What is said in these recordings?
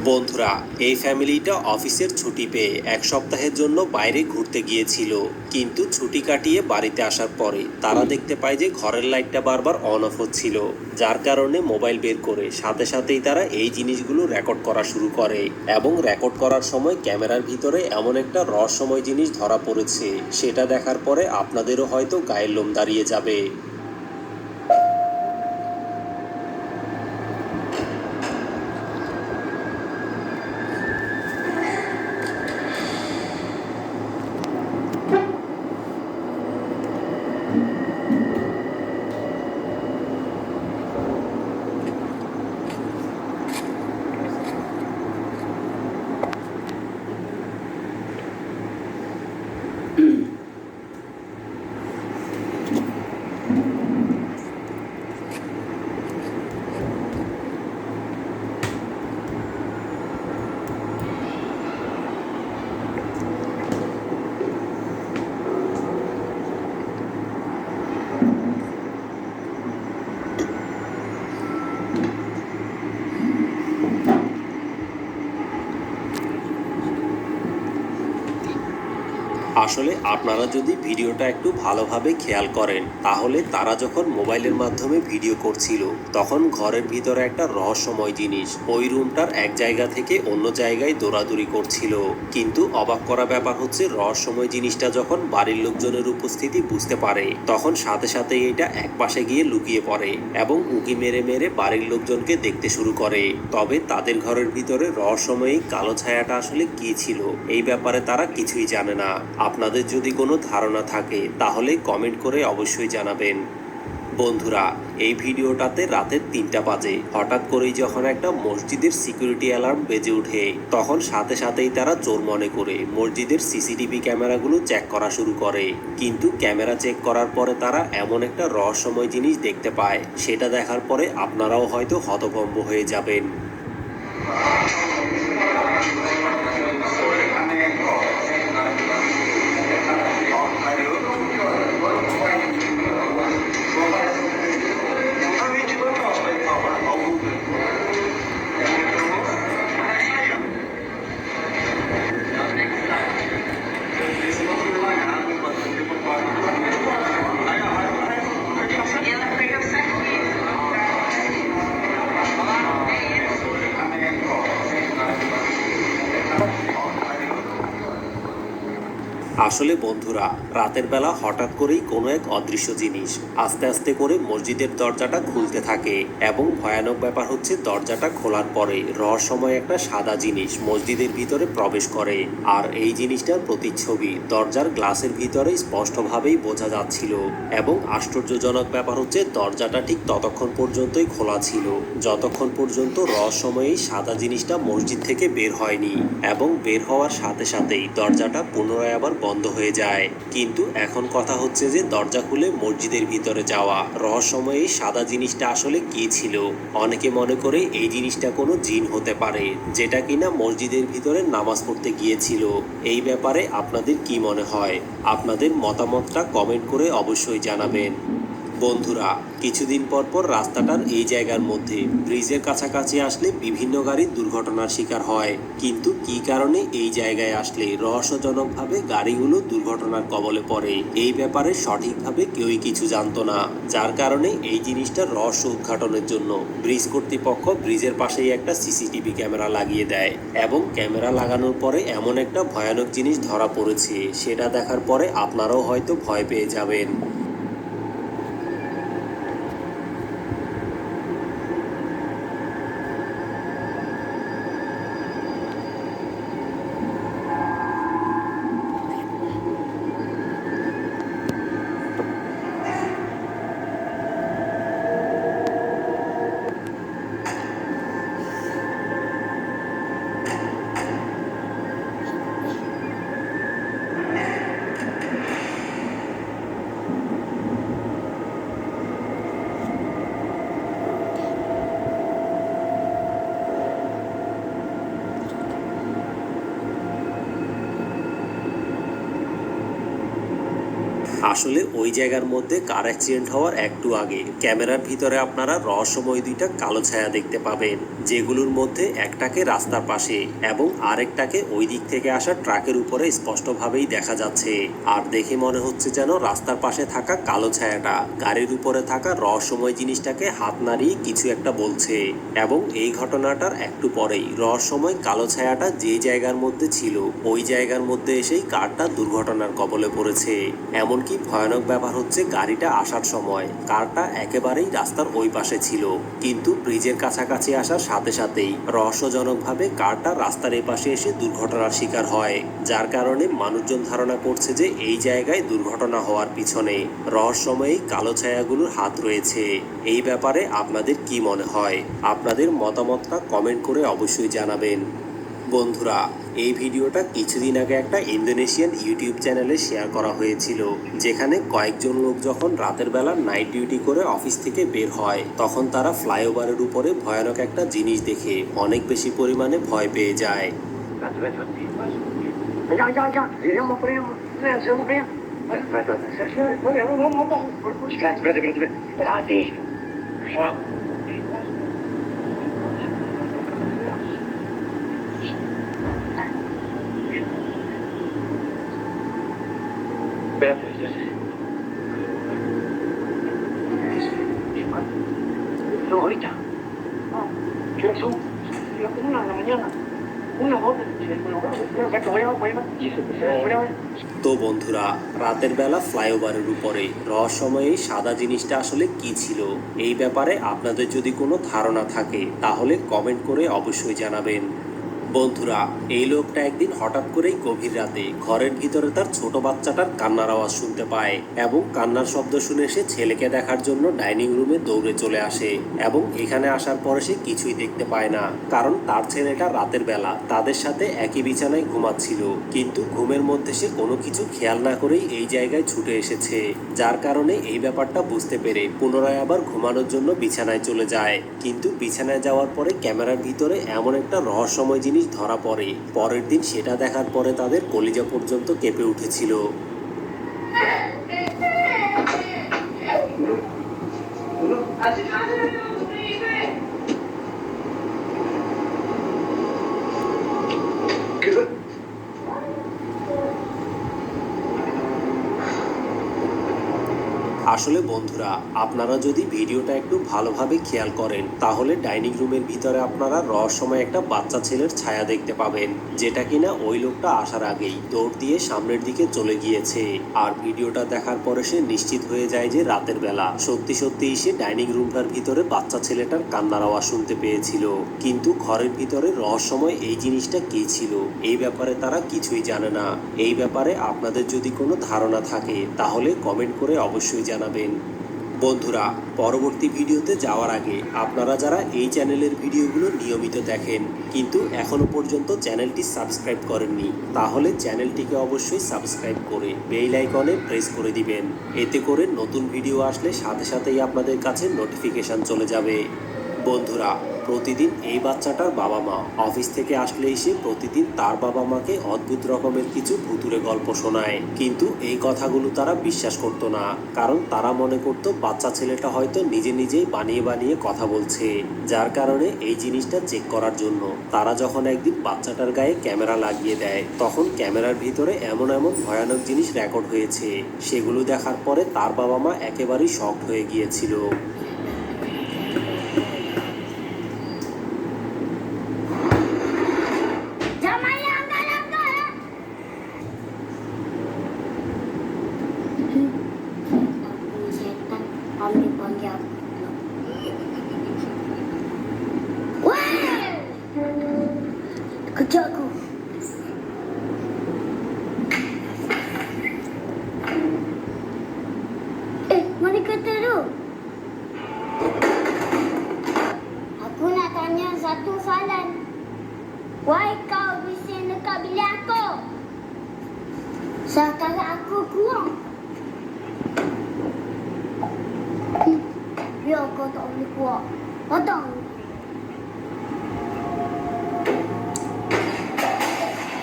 বন্ধুরা, এই ফ্যামিলিটা অফিসের ছুটি পেয়ে এক সপ্তাহের জন্য বাইরে ঘুরতে গিয়েছিল। কিন্তু ছুটি কাটিয়ে বাড়িতে আসার পরে তারা দেখতে পায় যে ঘরের লাইটটা বারবার অন অফ হচ্ছিল। যার কারণে মোবাইল বের করে সাথে সাথেই তারা এই জিনিসগুলো রেকর্ড করা শুরু করে এবং রেকর্ড করার সময় ক্যামেরার ভিতরে এমন একটা রহস্যময় জিনিস ধরা পড়েছে, সেটা দেখার পরে আপনাদেরও হয়তো গায়ের লোম দাঁড়িয়ে যাবে। আসলে আপনারা যদি ভিডিওটা একটু ভালোভাবে খেয়াল করেন, তাহলে তারা যখন মোবাইলের মাধ্যমে ভিডিও করছিল তখন ঘরের ভিতরে একটা রহস্যময় জিনিস ওই রুমটার এক জায়গা থেকে অন্য জায়গায় দৌড়াদৌড়ি করছিল। কিন্তু অবাক করা ব্যাপার হচ্ছে, রহস্যময় জিনিসটা যখন বাড়ির লোকজনের উপস্থিতি বুঝতে পারে তখন সাথে সাথে এটা এক পাশে গিয়ে লুকিয়ে পড়ে এবং উঁকি মেরে মেরে বাড়ির লোকজনকে দেখতে শুরু করে। তবে তাদের ঘরের ভিতরে রহস্যময়ী কালো ছায়াটা আসলে কি ছিল এই ব্যাপারে তারা কিছুই জানে না। আপনাদের যদি কোনো ধারণা থাকে তাহলে কমেন্ট করে অবশ্যই জানাবেন। বন্ধুরা, এই ভিডিওটাতে রাতের 3টা বাজে হঠাৎ করেই যখন একটা মসজিদের সিকিউরিটি অ্যালার্ম বেজে ওঠে, তখন সাথে সাথেই তারা চোর মনে করে মসজিদের সিসিটিভি ক্যামেরাগুলো চেক করা শুরু করে। কিন্তু ক্যামেরা চেক করার পরে তারা এমন একটা রহস্যময় জিনিস দেখতে পায়, সেটা দেখার পরে আপনারাও হয়তো হতভম্ব হয়ে যাবেন। আসলে বন্ধুরা, রাতের বেলা হঠাৎ করেই কোনো এক অদৃশ্য জিনিস আস্তে আস্তে করে মসজিদের দরজাটা খুলতে থাকে এবং ভয়ানক ব্যাপার হচ্ছে, দরজাটা খোলার পরে রহস্যময় একটা সাদা জিনিস মসজিদের ভিতরে প্রবেশ করে। আর এই জিনিসটার প্রতিচ্ছবি দরজার গ্লাসের ভিতরে স্পষ্টভাবেই বোঝা যাচ্ছিল। এবং আশ্চর্যজনক ব্যাপার হচ্ছে, দরজাটা ঠিক ততক্ষণ পর্যন্তই খোলা ছিল যতক্ষণ পর্যন্ত রহস্যময়ী সাদা জিনিসটা মসজিদ থেকে বের হয়নি। এবং বের হওয়ার সাথে সাথেই দরজাটা পুনরায় আবার বন্ধ হয়ে যায়। কিন্তু এখন কথা হচ্ছে যে দরজা খুলে মসজিদের ভিতরে যাওয়া রহস্যময়ী সাদা জিনিসটা আসলে কি ছিল। অনেকে মনে করে এই জিনিসটা কোনো জিন হতে পারে, যেটা কিনা মসজিদের ভিতরে নামাজ পড়তে গিয়েছিল। এই ব্যাপারে আপনাদের কি মনে হয়? আপনাদের মতামতটা কমেন্ট করে অবশ্যই জানাবেন। বন্ধুরা, কিছুদিন পর পর রাস্তাটার এই জায়গার মধ্যে ব্রিজের কাছাকাছি আসলে বিভিন্ন গাড়ি দুর্ঘটনার শিকার হয়। কিন্তু কি কারণে এই জায়গায় আসলে রহস্যজনকভাবে গাড়িগুলো দুর্ঘটনার কবলে পড়ে, এই ব্যাপারে সঠিকভাবে কেউই কিছু জানতো না। যার কারণে এই জিনিসটার রহস্য উদ্ঘাটনের জন্য ব্রিজ কর্তৃপক্ষ ব্রিজের পাশেই একটা সিসিটিভি ক্যামেরা লাগিয়ে দেয় এবং ক্যামেরা লাগানোর পরে এমন একটা ভয়ানক জিনিস ধরা পড়েছে, সেটা দেখার পরে আপনারাও হয়তো ভয় পেয়ে যাবেন। আসলে ওই জায়গার মধ্যে কার অ্যাক্সিডেন্ট হওয়ার একটু আগে ক্যামেরার ভিতরে আপনারা রহস্যময় দুইটা কালো ছায়া দেখতে পাবেন, যেগুলোর মধ্যে একটাকে রাস্তার পাশে এবং আরেকটাকে ওই দিক থেকে আসা ট্রাকের উপরে স্পষ্টভাবেই দেখা যাচ্ছে। আর দেখে মনে হচ্ছে যেন রাস্তার পাশে থাকা কালো ছায়াটা গাড়ির উপরে থাকা রহস্যময় জিনিসটাকে হাত নাড়িয়ে কিছু একটা বলছে। এবং এই ঘটনাটার একটু পরেই রহস্যময় কালো ছায়াটা যে জায়গার মধ্যে ছিল ওই জায়গার মধ্যে এসেই কারটা দুর্ঘটনার কবলে পড়েছে। এমনকি ভয়ানক ব্যাপার হচ্ছে গাড়িটা আসার সময় কারটা একেবারেই রাস্তার ওই পাশে ছিল, কিন্তু ব্রিজের কাছাকাছি আসার সাথে সাথেই রহস্যজনকভাবে কারটা রাস্তার এই পাশে এসে দুর্ঘটনার শিকার হয়, যার কারণে মানুষজন ধারণা করছে যে এই জায়গায় দুর্ঘটনা হওয়ার পিছনে রহস্যময়ী কালো ছায়াগুলোর হাত রয়েছে। এই ব্যাপারে আপনাদের কি মনে হয়? আপনাদের মতামতটা কমেন্ট করে অবশ্যই জানাবেন। বন্ধুরা, এই ভিডিওটা কিছুদিন আগে একটা ইন্দোনেশিয়ান ইউটিউব চ্যানেলে শেয়ার করা হয়েছিল, যেখানে কয়েকজন লোক যখন রাতের বেলা নাইট ডিউটি করে অফিস থেকে বের হয় তখন তারা ফ্লাইওভারের উপরে ভয়ানক একটা জিনিস দেখে অনেক বেশি পরিমাণে ভয় পেয়ে যায়। No, ahorita. No, ¿qué hora son? Las 1 de la mañana. Una hora. তো বন্ধুরা, রাতের বেলা ফ্লাইওভারের উপরে রহস্যময় এই সাদা জিনিসটা আসলে কি ছিল, এই ব্যাপারে আপনাদের যদি কোনো ধারণা থাকে তাহলে কমেন্ট করে অবশ্যই জানাবেন। বন্ধুরা, এই লোকটা একদিন হঠাৎ করেই গভীর রাতে ঘরের ভিতরে তার ছোট বাচ্চাটার কান্নার আওয়াজ শুনতে পায় এবং কান্নার শব্দ শুনে সে ছেলেকে দেখার জন্য ডাইনিং রুমে দৌড়ে চলে আসে এবং এখানে আসার পরে সে কিছুই দেখতে পায় না, কারণ তার ছেলেটা রাতের বেলা তাদের সাথে একই বিছানায় ঘুমাচ্ছিল, কিন্তু ঘুমের মধ্যে সে কোনো কিছু খেয়াল না করেই এই জায়গায় ছুটে এসেছে, যার কারণে এই ব্যাপারটা বুঝতে পেরে পুনরায় আবার ঘুমানোর জন্য বিছানায় চলে যায়। কিন্তু বিছানায় যাওয়ার পরে ক্যামেরার ভিতরে এমন একটা রহস্যময় জিনিস ধরা পড়ে, পরের দিন সেটা দেখার পরে তাদের কলিজা পর্যন্ত কেঁপে উঠেছিল। আসলে বন্ধুরা, আপনারা যদি ভিডিওটা একটু ভালোভাবে খেয়াল করেন তাহলে ডাইনিং রুমের ভিতরে আপনারা রহস্যময় একটা বাচ্চা ছেলের ছায়া দেখতে পাবেন, যেটা কিনা ওই লোকটা আসার আগেই দৌড় দিয়ে সামনের দিকে চলে গিয়েছে। আর ভিডিওটা দেখার পরে সে নিশ্চিত হয়ে যায় যে রাতের বেলা সত্যি সত্যি সে ডাইনিং রুমটার ভিতরে বাচ্চা ছেলেটার কান্নার আওয়াজ শুনতে পেয়েছিল, কিন্তু ঘরের ভিতরে রহস্যময় এই জিনিসটা কি ছিল এই ব্যাপারে তারা কিছুই জানে না। এই ব্যাপারে আপনাদের যদি কোনো ধারণা থাকে তাহলে কমেন্ট করে অবশ্যই জানাবেন। বন্ধুরা, পরবর্তী ভিডিওতে যাওয়ার আগে আপনারা যারা এই চ্যানেলের ভিডিওগুলো নিয়মিত দেখেন কিন্তু এখনো পর্যন্ত চ্যানেলটি সাবস্ক্রাইব করেননি, তাহলে চ্যানেলটিকে অবশ্যই সাবস্ক্রাইব করে বেল আইকনে প্রেস করে দিবেন। এতে করে নতুন ভিডিও আসলে সাথে সাথেই আপনাদের কাছে নোটিফিকেশন চলে যাবে। বন্ধুরা, প্রতিদিন এই বাচ্চাটার বাবা মা অফিস থেকে আসলে এসে প্রতিদিন তার বাবা মাকে অদ্ভুত রকমের কিছু ভুতুড়ে গল্প শোনায়, কিন্তু এই কথাগুলো তারা বিশ্বাস করতো না, কারণ তারা মনে করতো বাচ্চা ছেলেটা হয়তো নিজে নিজেই বানিয়ে বানিয়ে কথা বলছে। যার কারণে এই জিনিসটা চেক করার জন্য তারা যখন একদিন বাচ্চাটার গায়ে ক্যামেরা লাগিয়ে দেয় তখন ক্যামেরার ভিতরে এমন এমন ভয়ানক জিনিস রেকর্ড হয়েছে, সেগুলো দেখার পরে তার বাবা মা একেবারেই শকড হয়ে গিয়েছিল। Kejap aku. Mana kereta tu? Aku nak tanya satu soalan. Why kau bising dekat bilik aku? Sekarang aku kurang. Biar kau tak boleh keluar. Potong.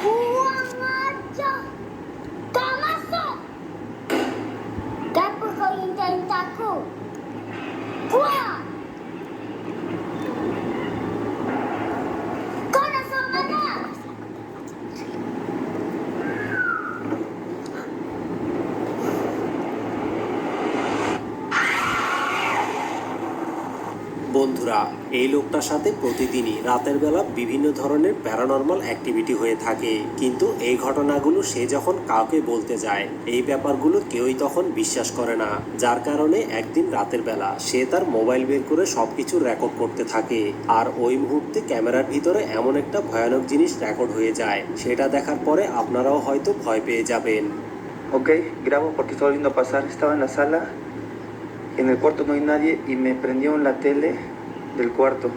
Kurang ajar. Kau masuk. এই লোকটার সাথে প্রতিদিনই রাতের বেলা বিভিন্ন ধরনের প্যারানর্মাল অ্যাক্টিভিটি হয়ে থাকে, কিন্তু এই ঘটনাগুলো সে যখন কাউকে বলতে যায় এই ব্যাপারগুলো কেউই তখন বিশ্বাস করে না। যার কারণে একদিন রাতের বেলা সে তার মোবাইল বের করে সবকিছু রেকর্ড করতে থাকে, আর ওই মুহূর্তে ক্যামেরার ভিতরে এমন একটা ভয়ানক জিনিস রেকর্ড হয়ে যায়, সেটা দেখার পরে আপনারাও হয়তো ভয় পেয়ে যাবেন। Ok, grabo porque estaba viendo pasar. Estaba en la sala, en el cuarto no hay nadie y me prendió en la tele del cuarto.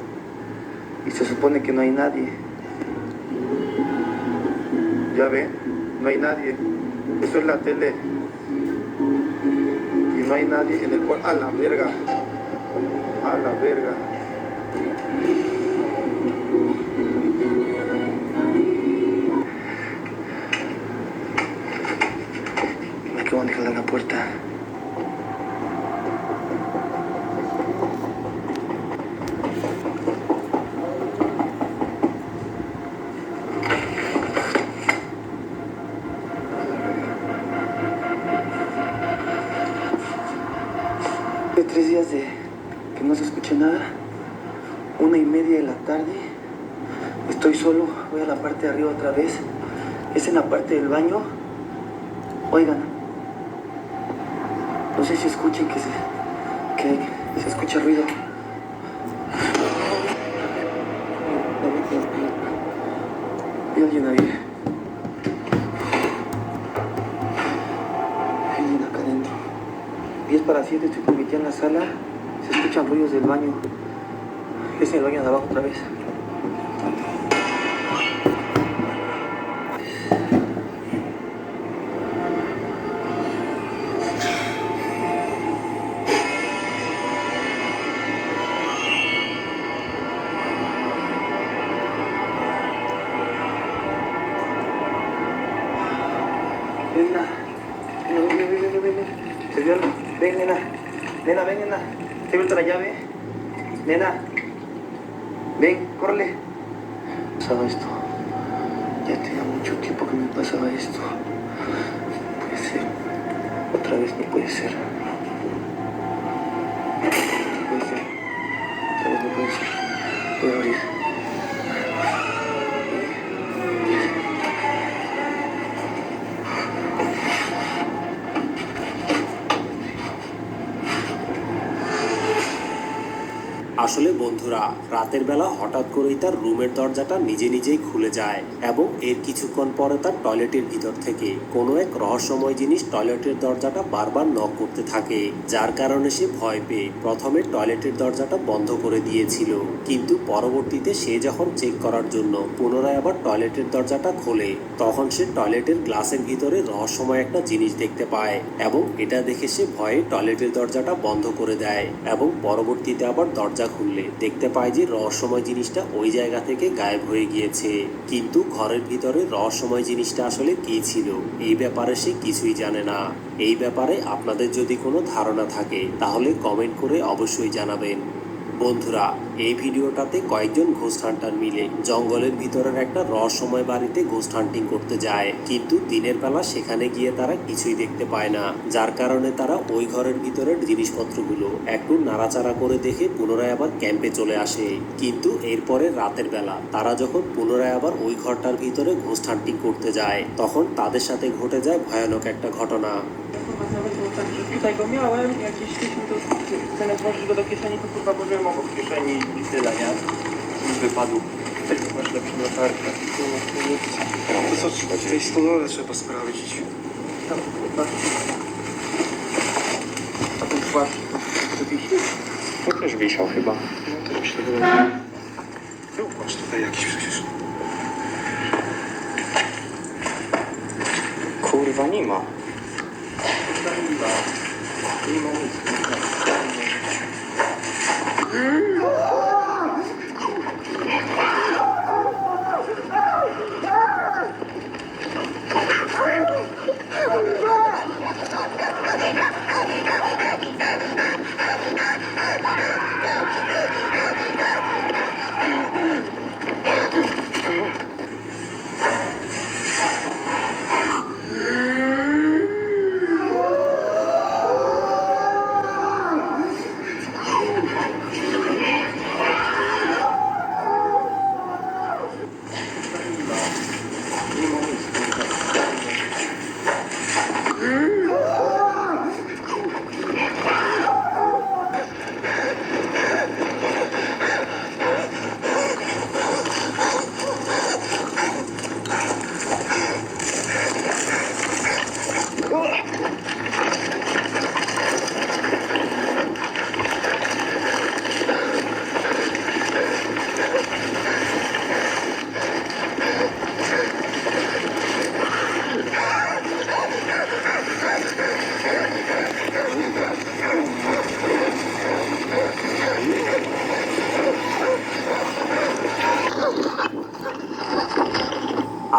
Y se supone que no hay nadie. Ya ven, no hay nadie. Eso es la tele. Y no hay nadie en el cuarto. A la verga. A la verga. Me acaban de jalar la puerta. De 3 días de que no se escucha nada, 1:30 de la tarde, estoy solo, voy a la parte de arriba otra vez, es en la parte del baño. Oigan, no sé si escuchen que se escucha ruido. Hay alguien ahí. Hay alguien acá adentro. 6:50, estoy con mi tía en la sala. Se escuchan ruidos del baño. Es en el baño de abajo otra vez. Nena, ven. Servidor, ven, nena. Nena, ven, nena. ¿Te he vuelto la llave? Nena. Ven, córrele. Pasaba esto. Ya tenía mucho tiempo que me pasaba esto. No puede ser. Otra vez no puede ser. No puede ser. Otra vez no puede ser. Voy a abrir. আসলে বন্ধুরা, রাতের বেলা হঠাৎ করেই তার রুমের দরজাটা নিজে নিজেই খুলে যায় এবং এর কিছুক্ষণ পরে তার টয়লেটের ভিতর থেকে কোনো এক রহস্যময় জিনিস টয়লেটের দরজাটা বারবার নক করতে থাকে, যার কারণে সে ভয় পেয়ে প্রথমে টয়লেটের দরজাটা বন্ধ করে দিয়েছিল, কিন্তু পরবর্তীতে সে যখন চেক করার জন্য পুনরায় আবার টয়লেটের দরজাটা খোলে, তখন সে টয়লেটের গ্লাসের ভিতরে রহস্যময় একটা জিনিস দেখতে পায় এবং এটা দেখে সে ভয়ে টয়লেটের দরজাটা বন্ধ করে দেয় এবং পরবর্তীতে আবার দরজা খুললে দেখতে পায় যে রহস্যময় জিনিসটা ওই জায়গা থেকে গায়েব হয়ে গিয়েছে, কিন্তু ঘরের ভিতরে রহস্যময় জিনিসটা আসলে কী ছিল এই ব্যাপারে সে কিছুই জানে না। এই ব্যাপারে আপনাদের যদি কোনো ধারণা থাকে তাহলে কমেন্ট করে অবশ্যই জানাবেন। বন্ধুরা, এই ভিডিওটাতে কয়েকজন ঘোস্ট হান্টার মিলে জঙ্গলের ভিতরের একটা রহস্যময় বাড়িতে ঘোস্ট হান্টিং করতে যায়, কিন্তু দিনের বেলা সেখানে গিয়ে তারা কিছুই দেখতে পায় না, যার কারণে তারা ওই ঘরের ভিতরের জিনিসপত্রগুলো একটু নাড়াচাড়া করে দেখে পুনরায় আবার ক্যাম্পে চলে আসে। কিন্তু এরপরে রাতের বেলা তারা যখন পুনরায় আবার ওই ঘরটার ভিতরে ঘোস্ট হান্টিং করতে যায়, tখন তাদের সাথে ঘটে যায় ভয়ানক একটা ঘটনা। Kurwa, nawet było tak, że tutaj go miałem, jak gdzieś szliśmy, to zamiast włożyć go do kieszeni, to kurwa włożyłem obok kieszeni i tyle, nie? I wypadł. Tutaj masz lepszą latarkę. To co, w tej stodole trzeba sprawdzić. Tam, kurwa. A ten płat, to wisi? To też wisiał chyba. No to myślę, że był płaszcz tutaj jakiś przecież. Kurwa, nie ma. Nie ma nic.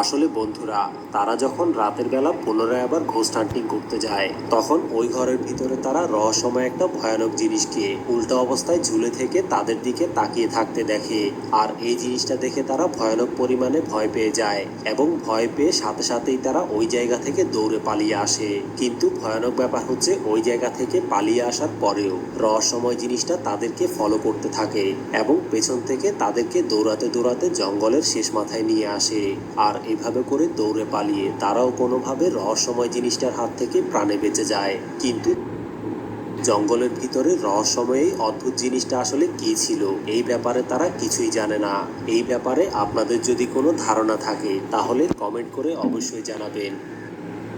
আসলে বন্ধুরা, তারা যখন রাতের বেলা পুনরায় আবার ghost হান্টিং করতে যায়, তখন ওই ঘরের ভিতরে তারা রহস্যময় একটা ভয়ানক জিনিসকে উল্টো অবস্থায় ঝুলে থেকে তাদের দিকে তাকিয়ে থাকতে দেখে। আর এই জিনিসটা দেখে তারা ভয়ানক পরিমাণে ভয় পেয়ে যায় এবং ভয় পেয়ে সাথে সাথেই তারা ওই জায়গা থেকে দৌড়ে পালিয়ে আসে। কিন্তু ভয়ানক ব্যাপার হচ্ছে, ওই জায়গা থেকে পালিয়ে আসার পরেও রহস্যময় জিনিসটা তাদেরকে ফলো করতে থাকে এবং পেছন থেকে তাদেরকে দৌড়াতে দৌড়াতে জঙ্গলের শেষ মাথায় নিয়ে আসে। আর এভাবে করে দৌড়ে পালিয়ে তারাও কোনোভাবে রহস্যময় জিনিসটার হাত থেকে প্রাণে বেঁচে যায়। কিন্তু জঙ্গলের ভিতরে রহস্যময় এই অদ্ভুত জিনিসটা আসলে কি ছিল, এই ব্যাপারে তারা কিছুই জানে না। এই ব্যাপারে আপনাদের যদি কোনো ধারণা থাকে তাহলে কমেন্ট করে অবশ্যই জানাবেন।